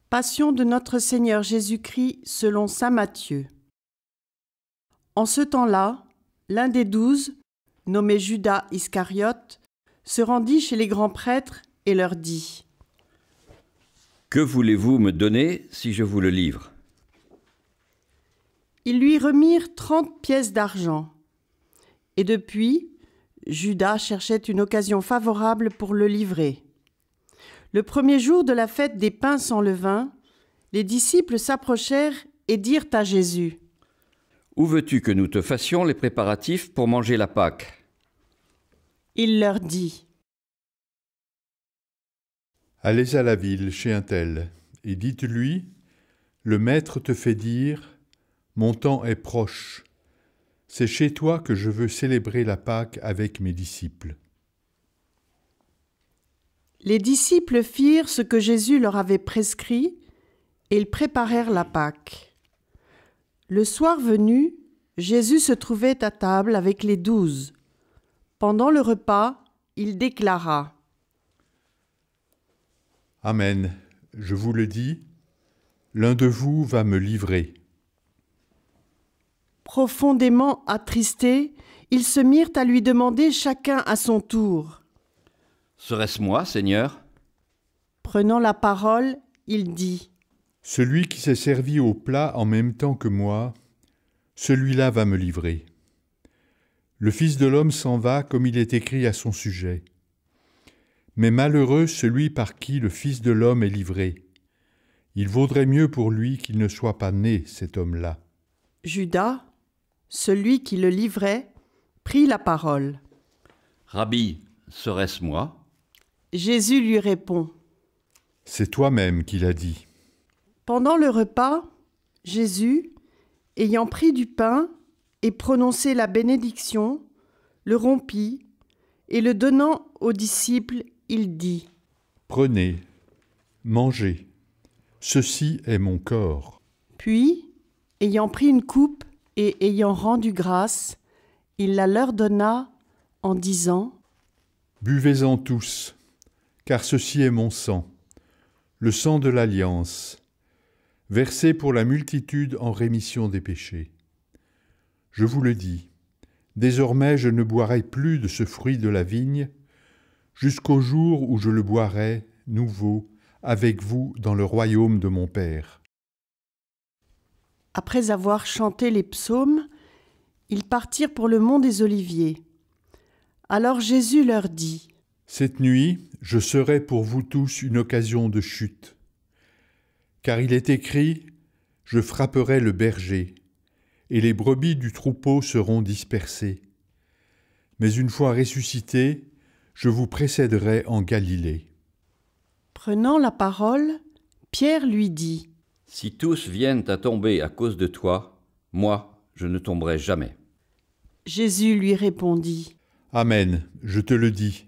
Passion de notre Seigneur Jésus-Christ selon saint Matthieu. En ce temps-là, l'un des 12, nommé Judas Iscariote, se rendit chez les grands prêtres et leur dit : « Que voulez-vous me donner si je vous le livre ?» Ils lui remirent 30 pièces d'argent. Et depuis, Judas cherchait une occasion favorable pour le livrer. Le premier jour de la fête des pains sans levain, les disciples s'approchèrent et dirent à Jésus : « Où veux-tu que nous te fassions les préparatifs pour manger la Pâque ?» Il leur dit : « Allez à la ville chez un tel, et dites-lui : le Maître te fait dire : mon temps est proche. C'est chez toi que je veux célébrer la Pâque avec mes disciples. » Les disciples firent ce que Jésus leur avait prescrit, et ils préparèrent la Pâque. Le soir venu, Jésus se trouvait à table avec les 12. Pendant le repas, il déclara : « Amen, je vous le dis, l'un de vous va me livrer. » Profondément attristés, ils se mirent à lui demander chacun à son tour : « Serait-ce moi, Seigneur ?» Prenant la parole, il dit : « Celui qui s'est servi au plat en même temps que moi, celui-là va me livrer. Le Fils de l'homme s'en va comme il est écrit à son sujet. Mais malheureux celui par qui le Fils de l'homme est livré. Il vaudrait mieux pour lui qu'il ne soit pas né, cet homme-là. » Judas, celui qui le livrait, prit la parole. « Rabbi, serait-ce moi ?» Jésus lui répond : « C'est toi-même qui l'as dit. » Pendant le repas, Jésus, ayant pris du pain et prononcé la bénédiction, le rompit et le donnant aux disciples, il dit : « Prenez, mangez, ceci est mon corps. » Puis, ayant pris une coupe et ayant rendu grâce, il la leur donna en disant : « Buvez-en tous, car ceci est mon sang, le sang de l'Alliance, versé pour la multitude en rémission des péchés. Je vous le dis, désormais je ne boirai plus de ce fruit de la vigne, jusqu'au jour où je le boirai, nouveau, avec vous dans le royaume de mon Père. » Après avoir chanté les psaumes, ils partirent pour le mont des Oliviers. Alors Jésus leur dit : « Cette nuit, je serai pour vous tous une occasion de chute. Car il est écrit : je frapperai le berger, et les brebis du troupeau seront dispersées. Mais une fois ressuscité, je vous précéderai en Galilée. » Prenant la parole, Pierre lui dit : « Si tous viennent à tomber à cause de toi, moi, je ne tomberai jamais. » Jésus lui répondit : « Amen, je te le dis,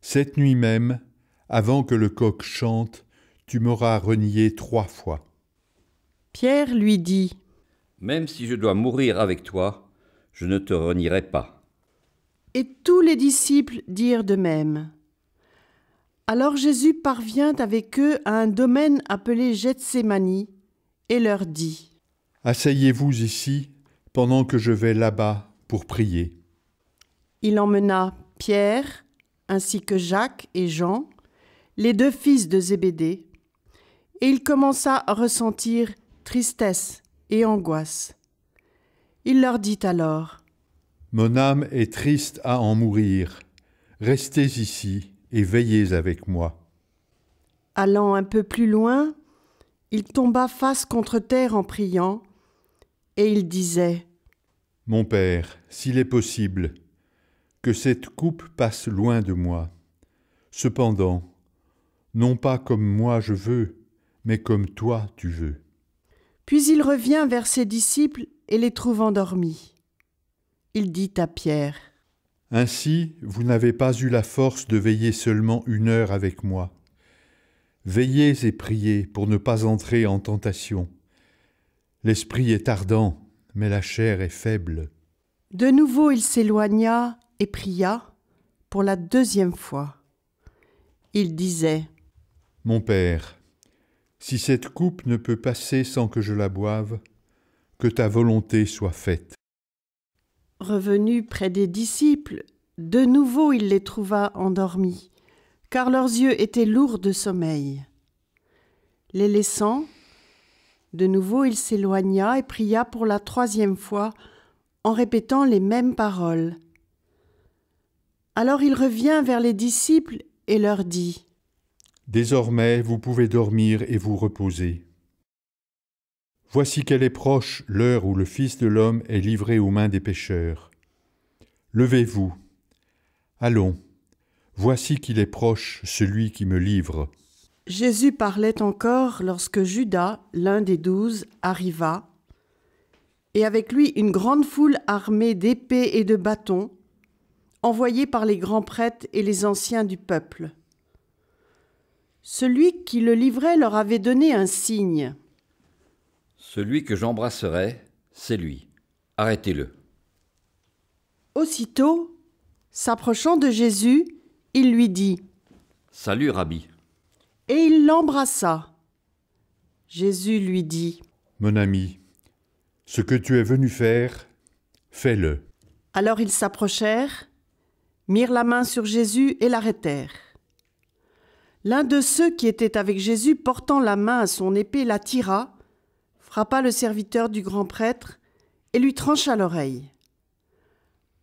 cette nuit même, avant que le coq chante, tu m'auras renié 3 fois. » Pierre lui dit : « Même si je dois mourir avec toi, je ne te renierai pas. » Et tous les disciples dirent de même. Alors Jésus parvient avec eux à un domaine appelé Gethsémani et leur dit : « Asseyez-vous ici, pendant que je vais là-bas pour prier. » Il emmena Pierre, ainsi que Jacques et Jean, les 2 fils de Zébédée, et il commença à ressentir tristesse et angoisse. Il leur dit alors : « Mon âme est triste à en mourir. Restez ici et veillez avec moi. » Allant un peu plus loin, il tomba face contre terre en priant, et il disait : « Mon Père, s'il est possible, que cette coupe passe loin de moi. Cependant, non pas comme moi je veux, mais comme toi tu veux. » Puis il revient vers ses disciples et les trouve endormis. Il dit à Pierre : « Ainsi, vous n'avez pas eu la force de veiller seulement 1 heure avec moi. Veillez et priez pour ne pas entrer en tentation. L'esprit est ardent, mais la chair est faible. » De nouveau il s'éloigna et pria pour la 2e fois. Il disait : « Mon Père, Si cette coupe ne peut passer sans que je la boive, que ta volonté soit faite. » Revenu près des disciples, de nouveau il les trouva endormis, car leurs yeux étaient lourds de sommeil. Les laissant, de nouveau il s'éloigna et pria pour la 3e fois, en répétant les mêmes paroles. Alors il revient vers les disciples et leur dit : « Désormais, vous pouvez dormir et vous reposer. Voici qu'elle est proche l'heure où le Fils de l'homme est livré aux mains des pécheurs. Levez-vous. Allons, voici qu'il est proche celui qui me livre. » Jésus parlait encore lorsque Judas, l'un des 12, arriva, et avec lui une grande foule armée d'épées et de bâtons, envoyés par les grands prêtres et les anciens du peuple. Celui qui le livrait leur avait donné un signe. « Celui que j'embrasserai, c'est lui. Arrêtez-le. » Aussitôt, s'approchant de Jésus, il lui dit : « Salut, Rabbi. » Et il l'embrassa. Jésus lui dit : « Mon ami, ce que tu es venu faire, fais-le. » Alors ils s'approchèrent, mirent la main sur Jésus et l'arrêtèrent. L'un de ceux qui étaient avec Jésus, portant la main à son épée, la tira, frappa le serviteur du grand prêtre et lui trancha l'oreille.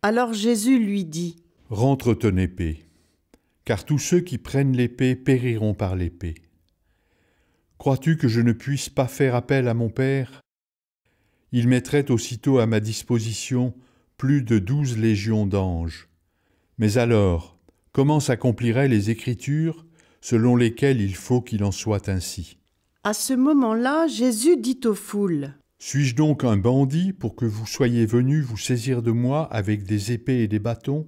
Alors Jésus lui dit : « Rentre ton épée, car tous ceux qui prennent l'épée périront par l'épée. Crois-tu que je ne puisse pas faire appel à mon Père ? Il mettrait aussitôt à ma disposition plus de 12 légions d'anges. Mais alors, comment s'accompliraient les Écritures selon lesquelles il faut qu'il en soit ainsi ? » À ce moment-là, Jésus dit aux foules : « Suis-je donc un bandit pour que vous soyez venus vous saisir de moi avec des épées et des bâtons ?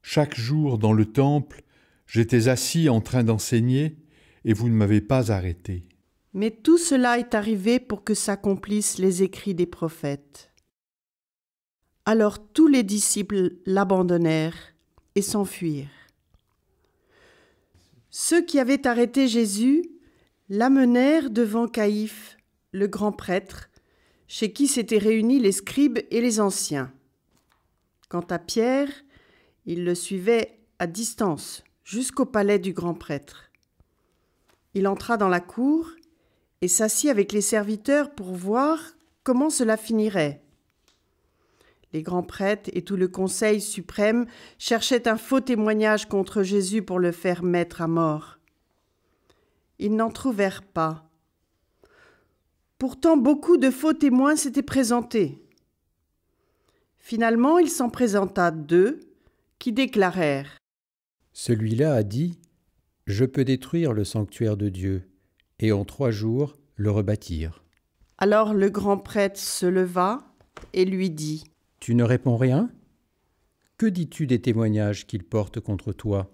Chaque jour dans le temple, j'étais assis en train d'enseigner et vous ne m'avez pas arrêté. » Mais tout cela est arrivé pour que s'accomplissent les écrits des prophètes. Alors tous les disciples l'abandonnèrent et s'enfuirent. Ceux qui avaient arrêté Jésus l'amenèrent devant Caïphe, le grand prêtre, chez qui s'étaient réunis les scribes et les anciens. Quant à Pierre, il le suivait à distance jusqu'au palais du grand prêtre. Il entra dans la cour et s'assit avec les serviteurs pour voir comment cela finirait. Les grands prêtres et tout le conseil suprême cherchaient un faux témoignage contre Jésus pour le faire mettre à mort. Ils n'en trouvèrent pas. Pourtant, beaucoup de faux témoins s'étaient présentés. Finalement, il s'en présenta 2 qui déclarèrent : « Celui-là a dit : je peux détruire le sanctuaire de Dieu et en 3 jours le rebâtir. » Alors le grand prêtre se leva et lui dit : « Tu ne réponds rien ? Que dis-tu des témoignages qu'il porte contre toi ? »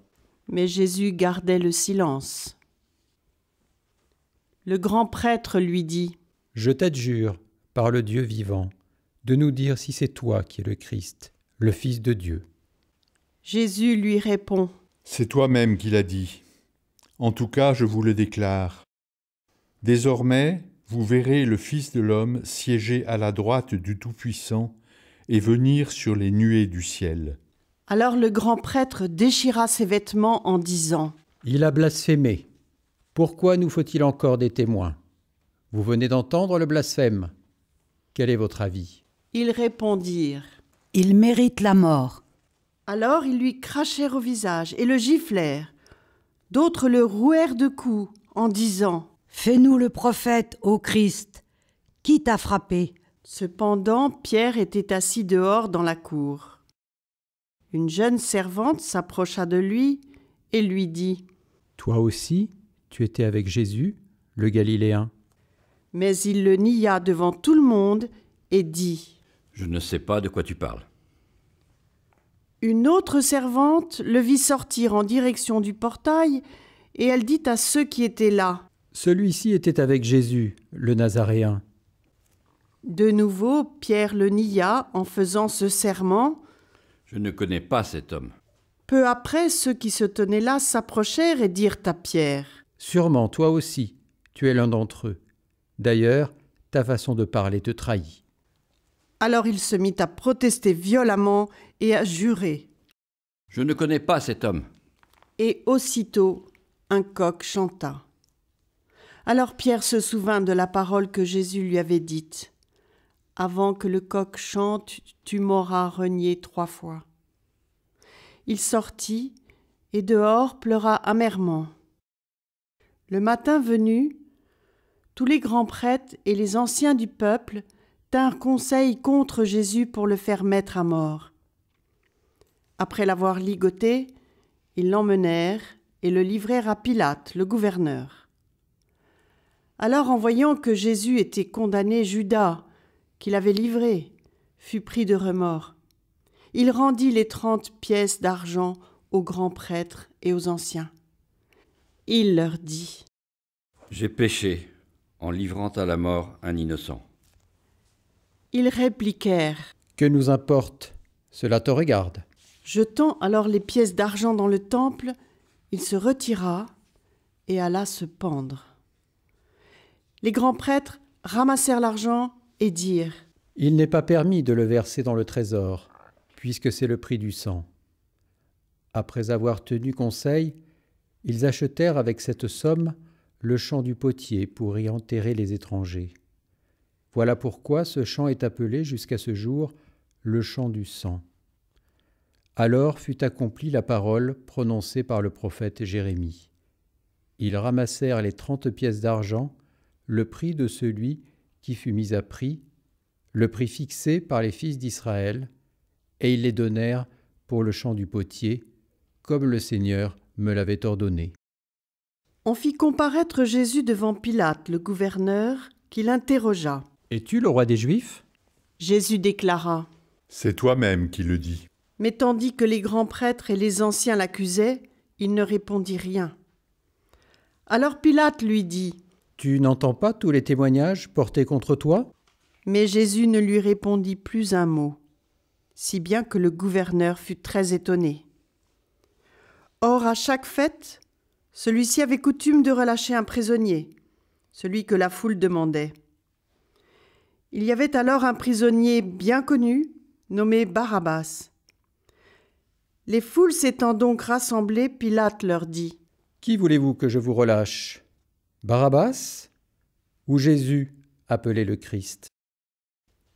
Mais Jésus gardait le silence. Le grand prêtre lui dit : « Je t'adjure, par le Dieu vivant, de nous dire si c'est toi qui es le Christ, le Fils de Dieu. » Jésus lui répond : « C'est toi-même qui l'as dit. En tout cas, je vous le déclare. Désormais, vous verrez le Fils de l'homme siéger à la droite du Tout-Puissant et venir sur les nuées du ciel. » Alors le grand prêtre déchira ses vêtements en disant : « Il a blasphémé. Pourquoi nous faut-il encore des témoins ? Vous venez d'entendre le blasphème. Quel est votre avis ? » Ils répondirent : « Il mérite la mort. » Alors ils lui crachèrent au visage et le giflèrent. D'autres le rouèrent de coups en disant : « Fais-nous le prophète, ô Christ. Qui t'a frappé ? » Cependant, Pierre était assis dehors dans la cour. Une jeune servante s'approcha de lui et lui dit : « Toi aussi, tu étais avec Jésus, le Galiléen. » Mais il le nia devant tout le monde et dit : « Je ne sais pas de quoi tu parles. » Une autre servante le vit sortir en direction du portail et elle dit à ceux qui étaient là : « Celui-ci était avec Jésus, le Nazaréen. » De nouveau, Pierre le nia en faisant ce serment. Je ne connais pas cet homme. Peu après, ceux qui se tenaient là s'approchèrent et dirent à Pierre : « Sûrement, toi aussi, tu es l'un d'entre eux. D'ailleurs, ta façon de parler te trahit. » Alors il se mit à protester violemment et à jurer. « Je ne connais pas cet homme. » Et aussitôt, un coq chanta. Alors Pierre se souvint de la parole que Jésus lui avait dite. « Avant que le coq chante, tu m'auras renié 3 fois. » Il sortit et dehors pleura amèrement. Le matin venu, tous les grands prêtres et les anciens du peuple tinrent conseil contre Jésus pour le faire mettre à mort. Après l'avoir ligoté, ils l'emmenèrent et le livrèrent à Pilate, le gouverneur. Alors, en voyant que Jésus était condamné, Judas, qui l'avait livré, fut pris de remords. Il rendit les 30 pièces d'argent aux grands prêtres et aux anciens. Il leur dit : « J'ai péché en livrant à la mort un innocent. » Ils répliquèrent : « Que nous importe ? Cela te regarde. » Jetant alors les pièces d'argent dans le temple, il se retira et alla se pendre. Les grands prêtres ramassèrent l'argent et dirent : « Il n'est pas permis de le verser dans le trésor, puisque c'est le prix du sang. » Après avoir tenu conseil, ils achetèrent avec cette somme le champ du potier pour y enterrer les étrangers. Voilà pourquoi ce champ est appelé jusqu'à ce jour le champ du sang. Alors fut accomplie la parole prononcée par le prophète Jérémie. Ils ramassèrent les 30 pièces d'argent, le prix de celui qui fut mis à prix, le prix fixé par les fils d'Israël, et ils les donnèrent pour le champ du potier, comme le Seigneur me l'avait ordonné. On fit comparaître Jésus devant Pilate, le gouverneur, qui l'interrogea. « Es-tu le roi des Juifs ?» Jésus déclara : « C'est toi-même qui le dis. » Mais tandis que les grands prêtres et les anciens l'accusaient, il ne répondit rien. Alors Pilate lui dit : « Tu n'entends pas tous les témoignages portés contre toi ? » Mais Jésus ne lui répondit plus un mot, si bien que le gouverneur fut très étonné. Or, à chaque fête, celui-ci avait coutume de relâcher un prisonnier, celui que la foule demandait. Il y avait alors un prisonnier bien connu, nommé Barabbas. Les foules s'étant donc rassemblées, Pilate leur dit : « Qui voulez-vous que je vous relâche ? Barabbas ou Jésus, appelé le Christ ?»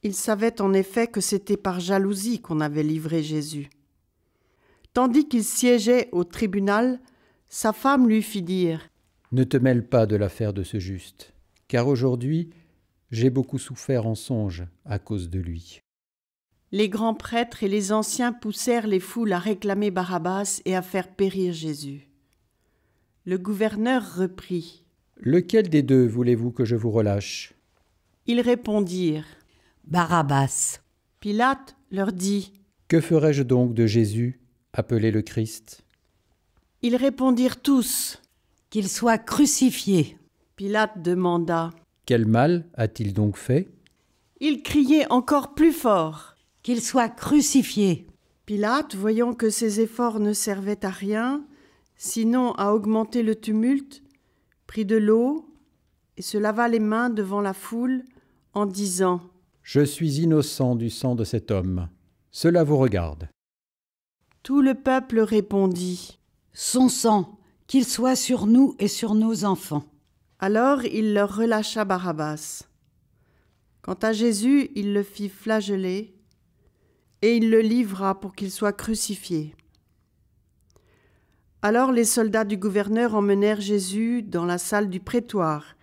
Il savait en effet que c'était par jalousie qu'on avait livré Jésus. Tandis qu'il siégeait au tribunal, sa femme lui fit dire : « Ne te mêle pas de l'affaire de ce juste, car aujourd'hui j'ai beaucoup souffert en songe à cause de lui. » Les grands prêtres et les anciens poussèrent les foules à réclamer Barabbas et à faire périr Jésus. Le gouverneur reprit : « Lequel des deux voulez-vous que je vous relâche ? » Ils répondirent : « Barabbas. » Pilate leur dit : « Que ferai-je donc de Jésus, appelé le Christ ?» Ils répondirent tous : « Qu'il soit crucifié. » Pilate demanda : « Quel mal a-t-il donc fait ?» Ils criaient encore plus fort : « Qu'il soit crucifié. » Pilate, voyant que ses efforts ne servaient à rien, sinon à augmenter le tumulte, prit de l'eau et se lava les mains devant la foule en disant : « Je suis innocent du sang de cet homme. Cela vous regarde. » Tout le peuple répondit : « Son sang, qu'il soit sur nous et sur nos enfants. » Alors il leur relâcha Barabbas. Quant à Jésus, il le fit flageller et il le livra pour qu'il soit crucifié. Alors les soldats du gouverneur emmenèrent Jésus dans la salle du prétoire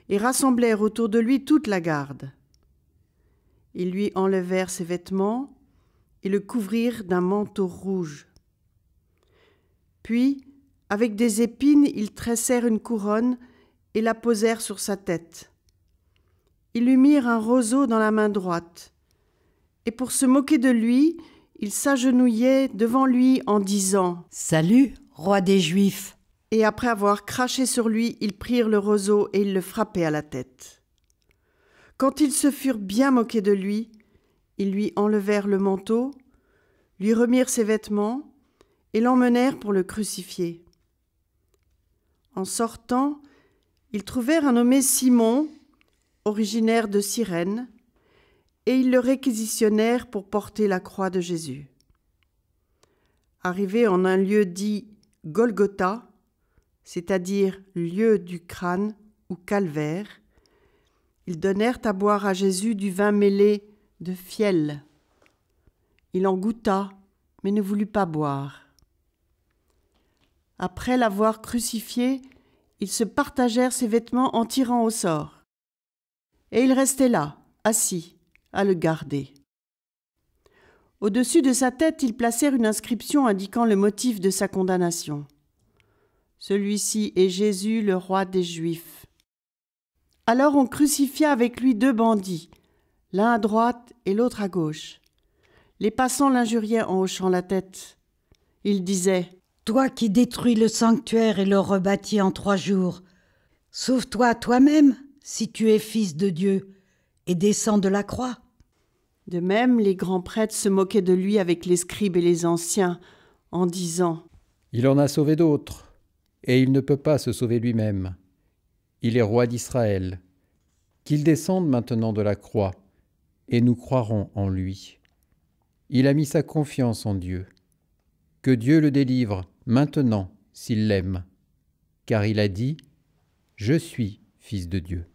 et rassemblèrent autour de lui toute la garde. Ils lui enlevèrent ses vêtements et le couvrirent d'un manteau rouge. Puis, avec des épines, ils tressèrent une couronne et la posèrent sur sa tête. Ils lui mirent un roseau dans la main droite. Et pour se moquer de lui, ils s'agenouillaient devant lui en disant : « Salut, roi des Juifs !» Et après avoir craché sur lui, ils prirent le roseau et ils le frappaient à la tête. Quand ils se furent bien moqués de lui, ils lui enlevèrent le manteau, lui remirent ses vêtements et l'emmenèrent pour le crucifier. En sortant, Ils trouvèrent un nommé Simon, originaire de Cyrène, et ils le réquisitionnèrent pour porter la croix de Jésus. Arrivés en un lieu dit Golgotha, c'est-à-dire lieu du crâne ou calvaire, ils donnèrent à boire à Jésus du vin mêlé de fiel. Il en goûta, mais ne voulut pas boire. Après l'avoir crucifié, ils se partagèrent ses vêtements en tirant au sort. Et il restait là, assis, à le garder. Au-dessus de sa tête, ils placèrent une inscription indiquant le motif de sa condamnation. Celui-ci est Jésus, le roi des Juifs. Alors on crucifia avec lui 2 bandits, l'un à droite et l'autre à gauche. Les passants l'injuriaient en hochant la tête. Ils disaient « Toi qui détruis le sanctuaire et le rebâtis en 3 jours, sauve-toi toi-même si tu es fils de Dieu et descends de la croix. » De même, les grands prêtres se moquaient de lui avec les scribes et les anciens, en disant « Il en a sauvé d'autres, et il ne peut pas se sauver lui-même. Il est roi d'Israël. Qu'il descende maintenant de la croix, et nous croirons en lui. Il a mis sa confiance en Dieu. Que Dieu le délivre maintenant s'il l'aime, car il a dit « Je suis fils de Dieu ».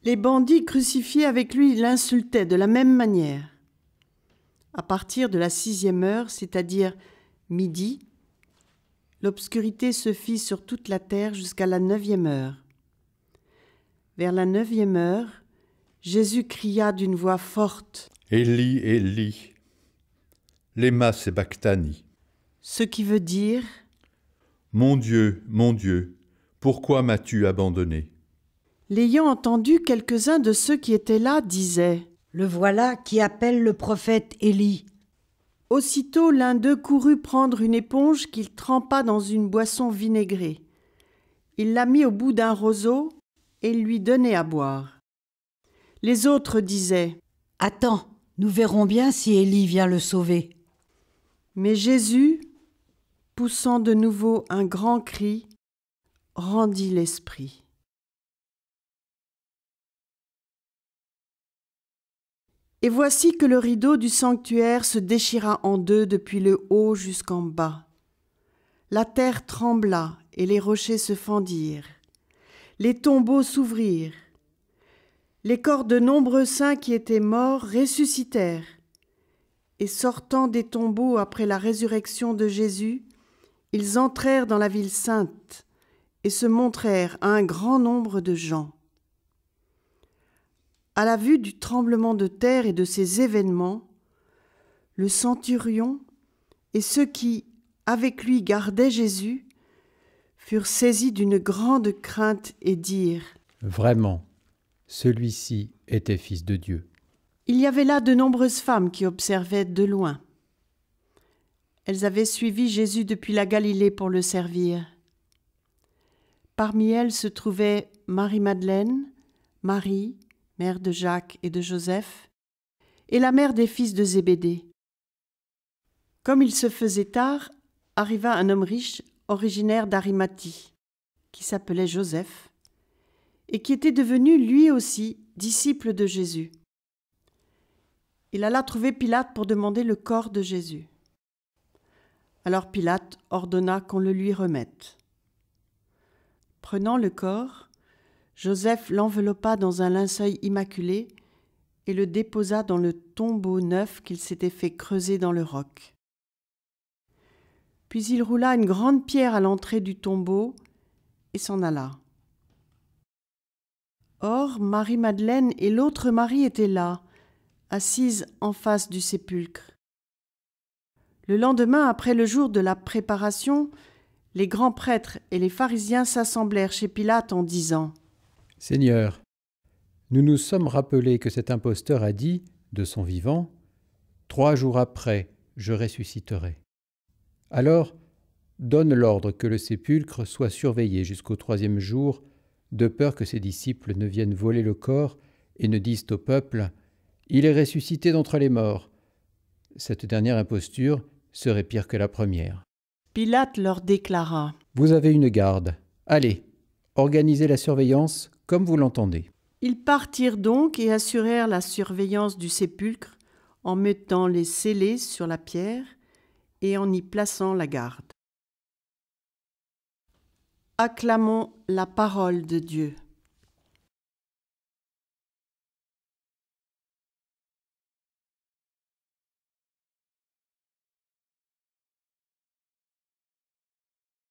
Les bandits crucifiés avec lui l'insultaient de la même manière. À partir de la 6e heure, c'est-à-dire midi, l'obscurité se fit sur toute la terre jusqu'à la 9e heure. Vers la 9e heure, Jésus cria d'une voix forte « Élie, Élie, lema sabachthani » ce qui veut dire « Mon Dieu, pourquoi m'as-tu abandonné ?» L'ayant entendu, quelques-uns de ceux qui étaient là disaient « Le voilà qui appelle le prophète Élie. » Aussitôt l'un d'eux courut prendre une éponge qu'il trempa dans une boisson vinaigrée. Il la mit au bout d'un roseau et lui donnait à boire. Les autres disaient « Attends, nous verrons bien si Élie vient le sauver. » Mais Jésus, poussant de nouveau un grand cri, rendit l'esprit. Et voici que le rideau du sanctuaire se déchira en 2 depuis le haut jusqu'en bas. La terre trembla et les rochers se fendirent. Les tombeaux s'ouvrirent. Les corps de nombreux saints qui étaient morts ressuscitèrent. Et sortant des tombeaux après la résurrection de Jésus, ils entrèrent dans la ville sainte et se montrèrent à un grand nombre de gens. À la vue du tremblement de terre et de ces événements, le centurion et ceux qui, avec lui, gardaient Jésus, furent saisis d'une grande crainte et dirent « Vraiment, celui-ci était fils de Dieu. » Il y avait là de nombreuses femmes qui observaient de loin. Elles avaient suivi Jésus depuis la Galilée pour le servir. Parmi elles se trouvaient Marie-Madeleine, Marie, mère de Jacques et de Joseph, et la mère des fils de Zébédée. Comme il se faisait tard, arriva un homme riche, originaire d'Arimathie, qui s'appelait Joseph, et qui était devenu lui aussi disciple de Jésus. Il alla trouver Pilate pour demander le corps de Jésus. Alors Pilate ordonna qu'on le lui remette. Prenant le corps, Joseph l'enveloppa dans un linceul immaculé et le déposa dans le tombeau neuf qu'il s'était fait creuser dans le roc. Puis il roula une grande pierre à l'entrée du tombeau et s'en alla. Or, Marie-Madeleine et l'autre Marie étaient là, assises en face du sépulcre. Le lendemain, après le jour de la préparation, les grands prêtres et les pharisiens s'assemblèrent chez Pilate en disant « Seigneur, nous nous sommes rappelés que cet imposteur a dit, de son vivant, « 3 jours après, je ressusciterai. » Alors, donne l'ordre que le sépulcre soit surveillé jusqu'au 3e jour, de peur que ses disciples ne viennent voler le corps et ne disent au peuple « Il est ressuscité d'entre les morts ». Cette dernière imposture serait pire que la première. Pilate leur déclara « Vous avez une garde. Allez, organisez la surveillance comme vous l'entendez. Ils partirent donc et assurèrent la surveillance du sépulcre en mettant les scellés sur la pierre et en y plaçant la garde. Acclamons la parole de Dieu.